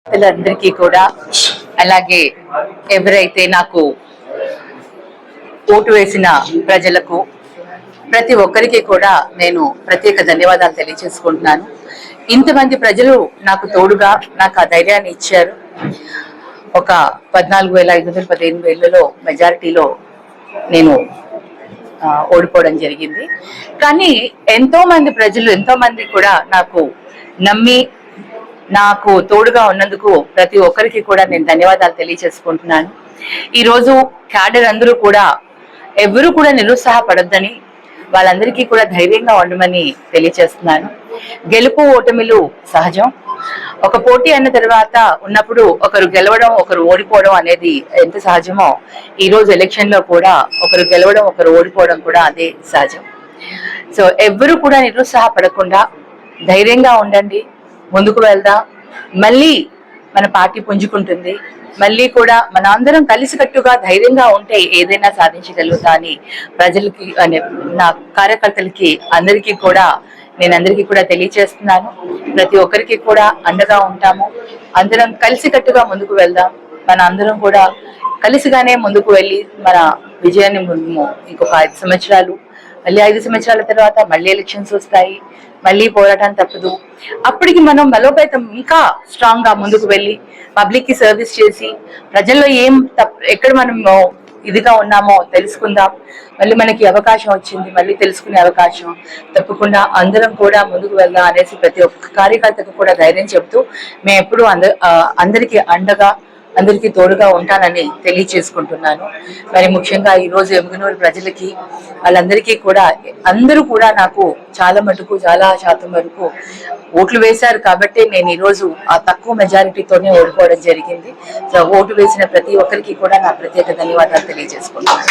పిల్లలందరికీ కూడా అలాగే ఎవరైతే నాకు ఓటు వేసిన ప్రజలకు ప్రతి ఒక్కరికి కూడా నేను ప్రత్యేక ధన్యవాదాలు తెలియజేసుకుంటున్నాను. ఇంతమంది ప్రజలు నాకు తోడుగా నాకు ఆ ధైర్యాన్ని ఇచ్చారు. ఒక 14,515 మెజారిటీలో నేను ఓడిపోవడం జరిగింది. కానీ ఎంతో మంది ప్రజలు ఎంతో మంది కూడా నాకు నమ్మి నాకు తోడుగా ఉన్నందుకు ప్రతి ఒక్కరికి కూడా నేను ధన్యవాదాలు తెలియజేసుకుంటున్నాను. ఈరోజు క్యాడర్ అందరూ కూడా ఎవరు కూడా నిరుత్సాహపడొద్దని వాళ్ళందరికీ కూడా ధైర్యంగా ఉండమని తెలియజేస్తున్నాను. గెలుపు ఓటమిలు సహజం. ఒక పోటీ అన్న తర్వాత ఉన్నప్పుడు ఒకరు గెలవడం ఒకరు ఓడిపోవడం అనేది ఎంత సహజమో ఈ రోజు ఎలక్షన్ లో కూడా ఒకరు గెలవడం ఒకరు ఓడిపోవడం కూడా అదే సహజం. సో ఎవ్వరూ కూడా నిరుత్సాహపడకుండా ధైర్యంగా ఉండండి, ముందుకు వెళ్దాం. మళ్ళీ మన పార్టీ పుంజుకుంటుంది. మళ్ళీ కూడా మన అందరం కలిసికట్టుగా ధైర్యంగా ఉంటే ఏదైనా సాధించగలుగుతా అని ప్రజలకి నా కార్యకర్తలకి అందరికీ కూడా తెలియజేస్తున్నాను. ప్రతి ఒక్కరికి కూడా అండగా ఉంటాము. అందరం కలిసికట్టుగా ముందుకు వెళ్దాం. మన అందరం కూడా కలిసిగానే ముందుకు వెళ్ళి మన విజయాన్ని ఇంకొక 5 సంవత్సరాలు మళ్ళీ 5 సంవత్సరాల తర్వాత మళ్ళీ ఎలక్షన్స్ వస్తాయి. మళ్ళీ పోరాటం తప్పదు. అప్పటికి మనం బలోపేతం ఇంకా స్ట్రాంగ్ గా ముందుకు వెళ్ళి పబ్లిక్ కి సర్వీస్ చేసి ప్రజల్లో ఎక్కడ మనం ఇదిగా ఉన్నామో తెలుసుకుందాం. మళ్ళీ మనకి అవకాశం వచ్చింది, మళ్ళీ తెలుసుకునే అవకాశం. తప్పకుండా అందరం కూడా ముందుకు వెళ్దాం అనేసి ప్రతి ఒక్క కార్యకర్తకు కూడా ధైర్యం చెప్తూ మేము ఎప్పుడు అందరికీ అండగా అందరికీ తోడుగా ఉంటానని తెలియజేసుకుంటున్నాను. మరి ముఖ్యంగా ఈ రోజు ఎమ్మిగనూరు ప్రజలకి వాళ్ళందరికీ కూడా అందరూ కూడా నాకు చాలా శాతం వరకు ఓట్లు వేశారు కాబట్టి నేను ఈ రోజు ఆ తక్కువ మెజారిటీతోనే ఓడిపోవడం జరిగింది. సో ఓటు వేసిన ప్రతి ఒక్కరికి కూడా నా ప్రత్యేక ధన్యవాదాలు తెలియజేసుకుంటున్నాను.